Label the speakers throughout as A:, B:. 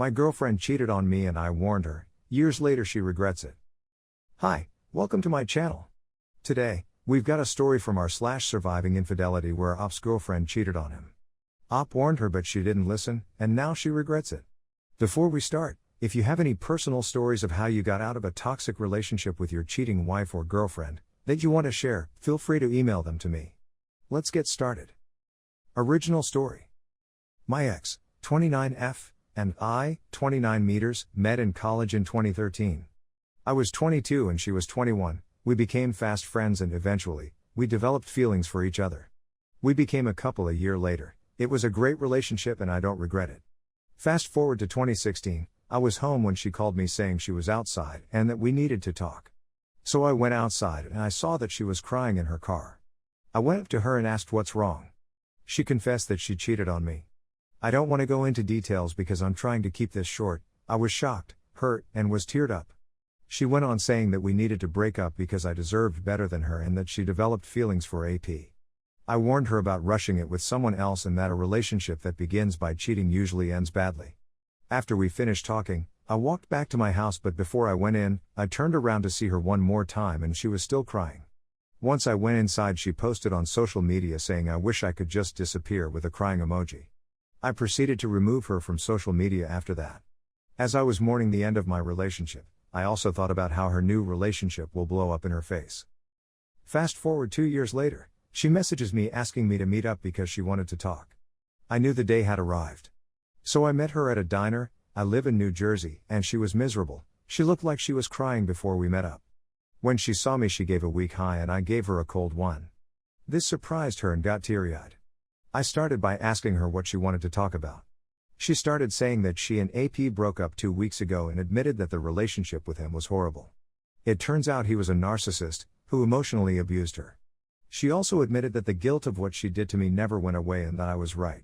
A: My girlfriend cheated on me and I warned her. Years later she regrets it. Hi, welcome to my channel. Today, we've got a story from r/surviving infidelity where Op's girlfriend cheated on him. Op warned her but she didn't listen, and now she regrets it. Before we start, if you have any personal stories of how you got out of a toxic relationship with your cheating wife or girlfriend that you want to share, feel free to email them to me. Let's get started. Original story. My ex, 29F, and I, 29 meters, met in college in 2013. I was 22 and she was 21, we became fast friends and eventually, we developed feelings for each other. We became a couple a year later. It was a great relationship and I don't regret it. Fast forward to 2016, I was home when she called me saying she was outside and that we needed to talk. So I went outside and I saw that she was crying in her car. I went up to her and asked what's wrong. She confessed that she cheated on me. I don't want to go into details because I'm trying to keep this short. I was shocked, hurt, and was teared up. She went on saying that we needed to break up because I deserved better than her and that she developed feelings for AP. I warned her about rushing it with someone else and that a relationship that begins by cheating usually ends badly. After we finished talking, I walked back to my house but before I went in, I turned around to see her one more time and she was still crying. Once I went inside she posted on social media saying I wish I could just disappear with a crying emoji. I proceeded to remove her from social media after that. As I was mourning the end of my relationship, I also thought about how her new relationship will blow up in her face. Fast forward 2 years later, she messages me asking me to meet up because she wanted to talk. I knew the day had arrived. So I met her at a diner. I live in New Jersey, and she was miserable. She looked like she was crying before we met up. When she saw me she gave a weak hi and I gave her a cold one. This surprised her and got teary-eyed. I started by asking her what she wanted to talk about. She started saying that she and AP broke up 2 weeks ago and admitted that the relationship with him was horrible. It turns out he was a narcissist, who emotionally abused her. She also admitted that the guilt of what she did to me never went away and that I was right.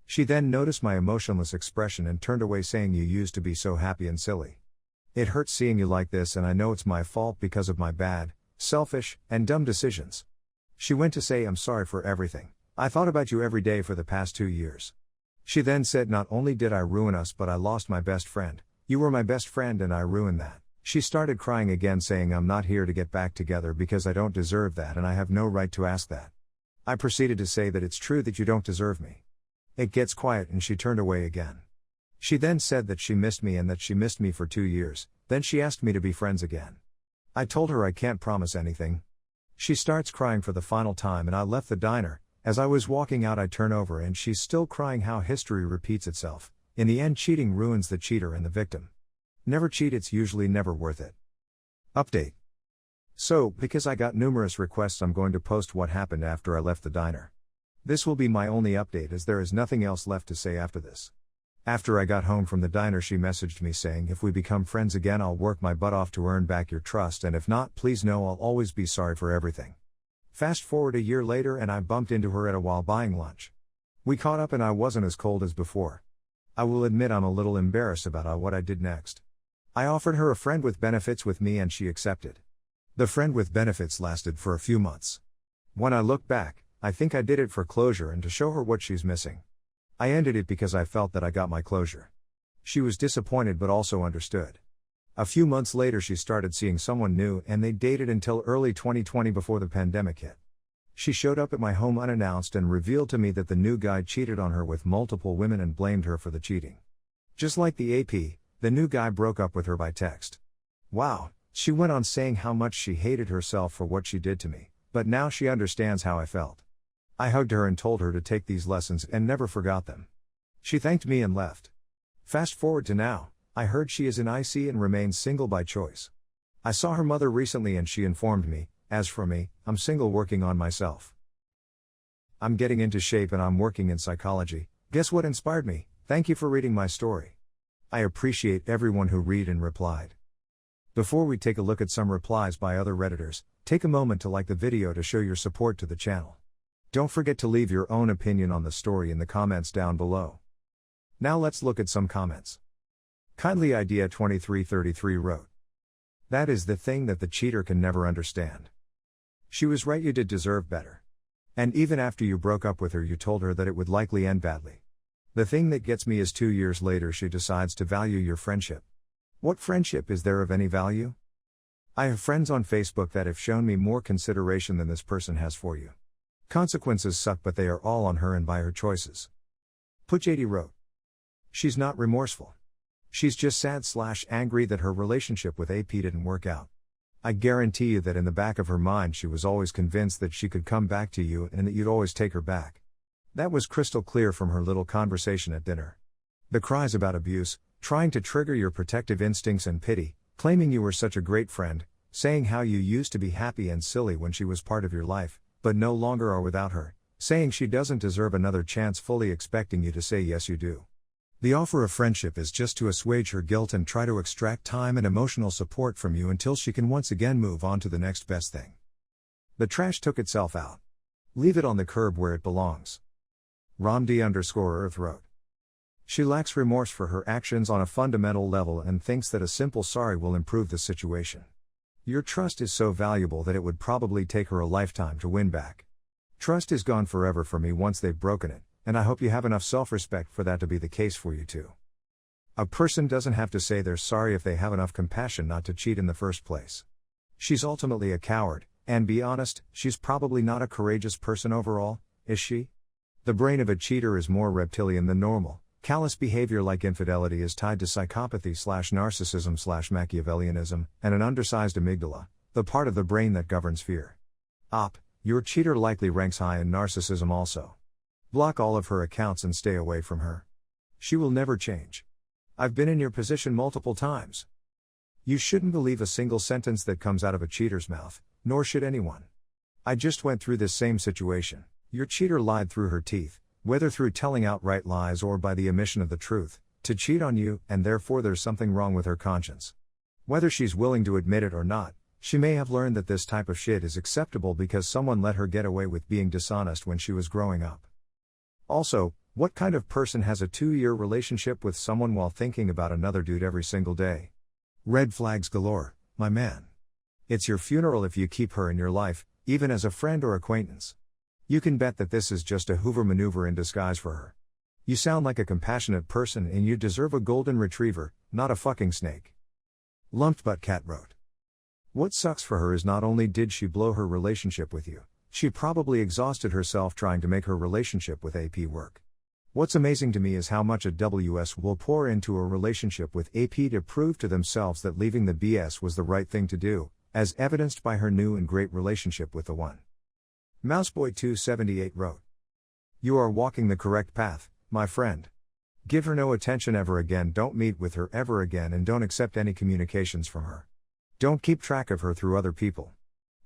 A: She then noticed my emotionless expression and turned away saying you used to be so happy and silly. It hurts seeing you like this and I know it's my fault because of my bad, selfish, and dumb decisions. She went to say I'm sorry for everything. I thought about you every day for the past 2 years. She then said not only did I ruin us but I lost my best friend. You were my best friend and I ruined that. She started crying again saying I'm not here to get back together because I don't deserve that and I have no right to ask that. I proceeded to say that it's true that you don't deserve me. It gets quiet and she turned away again. She then said that she missed me and that she missed me for 2 years, then she asked me to be friends again. I told her I can't promise anything. She starts crying for the final time and I left the diner. As I was walking out I turn over and she's still crying how history repeats itself. In the end cheating ruins the cheater and the victim. Never cheat, it's usually never worth it. Update. So, because I got numerous requests I'm going to post what happened after I left the diner. This will be my only update as there is nothing else left to say after this. After I got home from the diner she messaged me saying if we become friends again I'll work my butt off to earn back your trust and if not please know I'll always be sorry for everything. Fast forward a year later and I bumped into her at a while buying lunch. We caught up and I wasn't as cold as before. I will admit I'm a little embarrassed about what I did next. I offered her a friend with benefits with me and she accepted. The friend with benefits lasted for a few months. When I look back, I think I did it for closure and to show her what she's missing. I ended it because I felt that I got my closure. She was disappointed but also understood. A few months later she started seeing someone new and they dated until early 2020 before the pandemic hit. She showed up at my home unannounced and revealed to me that the new guy cheated on her with multiple women and blamed her for the cheating. Just like the AP, the new guy broke up with her by text. Wow, she went on saying how much she hated herself for what she did to me, but now she understands how I felt. I hugged her and told her to take these lessons and never forgot them. She thanked me and left. Fast forward to now. I heard she is in IC and remains single by choice. I saw her mother recently and she informed me, as for me, I'm single working on myself. I'm getting into shape and I'm working in psychology. Guess what inspired me? Thank you for reading my story. I appreciate everyone who read and replied. Before we take a look at some replies by other Redditors, take a moment to like the video to show your support to the channel. Don't forget to leave your own opinion on the story in the comments down below. Now let's look at some comments. Kindly Idea 2333 wrote. That is the thing that the cheater can never understand. She was right, you did deserve better. And even after you broke up with her you told her that it would likely end badly. The thing that gets me is 2 years later she decides to value your friendship. What friendship is there of any value? I have friends on Facebook that have shown me more consideration than this person has for you. Consequences suck, but they are all on her and by her choices. JD wrote. She's not remorseful. She's just sad/angry that her relationship with AP didn't work out. I guarantee you that in the back of her mind she was always convinced that she could come back to you and that you'd always take her back. That was crystal clear from her little conversation at dinner. The cries about abuse, trying to trigger your protective instincts and pity, claiming you were such a great friend, saying how you used to be happy and silly when she was part of your life, but no longer are without her, saying she doesn't deserve another chance, fully expecting you to say yes you do. The offer of friendship is just to assuage her guilt and try to extract time and emotional support from you until she can once again move on to the next best thing. The trash took itself out. Leave it on the curb where it belongs. Romd_Earth wrote. She lacks remorse for her actions on a fundamental level and thinks that a simple sorry will improve the situation. Your trust is so valuable that it would probably take her a lifetime to win back. Trust is gone forever for me once they've broken it, and I hope you have enough self-respect for that to be the case for you too. A person doesn't have to say they're sorry if they have enough compassion not to cheat in the first place. She's ultimately a coward, and be honest, she's probably not a courageous person overall, is she? The brain of a cheater is more reptilian than normal. Callous behavior like infidelity is tied to psychopathy/narcissism/Machiavellianism, and an undersized amygdala, the part of the brain that governs fear. Your cheater likely ranks high in narcissism also. Block all of her accounts and stay away from her. She will never change. I've been in your position multiple times. You shouldn't believe a single sentence that comes out of a cheater's mouth, nor should anyone. I just went through this same situation. Your cheater lied through her teeth, whether through telling outright lies or by the omission of the truth, to cheat on you, and therefore there's something wrong with her conscience. Whether she's willing to admit it or not, she may have learned that this type of shit is acceptable because someone let her get away with being dishonest when she was growing up. Also, what kind of person has a 2-year relationship with someone while thinking about another dude every single day? Red flags galore, my man. It's your funeral if you keep her in your life, even as a friend or acquaintance. You can bet that this is just a Hoover maneuver in disguise for her. You sound like a compassionate person and you deserve a golden retriever, not a fucking snake. Lumped Butt Cat wrote. What sucks for her is not only did she blow her relationship with you, she probably exhausted herself trying to make her relationship with AP work. What's amazing to me is how much a WS will pour into a relationship with AP to prove to themselves that leaving the BS was the right thing to do, as evidenced by her new and great relationship with the one. Mouseboy278 wrote. You are walking the correct path, my friend. Give her no attention ever again, don't meet with her ever again, and don't accept any communications from her. Don't keep track of her through other people.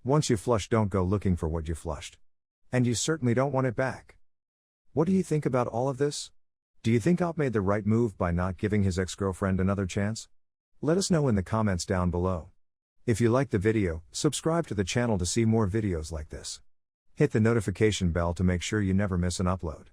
A: Once you flush, don't go looking for what you flushed. And you certainly don't want it back. What do you think about all of this? Do you think Op made the right move by not giving his ex-girlfriend another chance? Let us know in the comments down below. If you liked the video, subscribe to the channel to see more videos like this. Hit the notification bell to make sure you never miss an upload.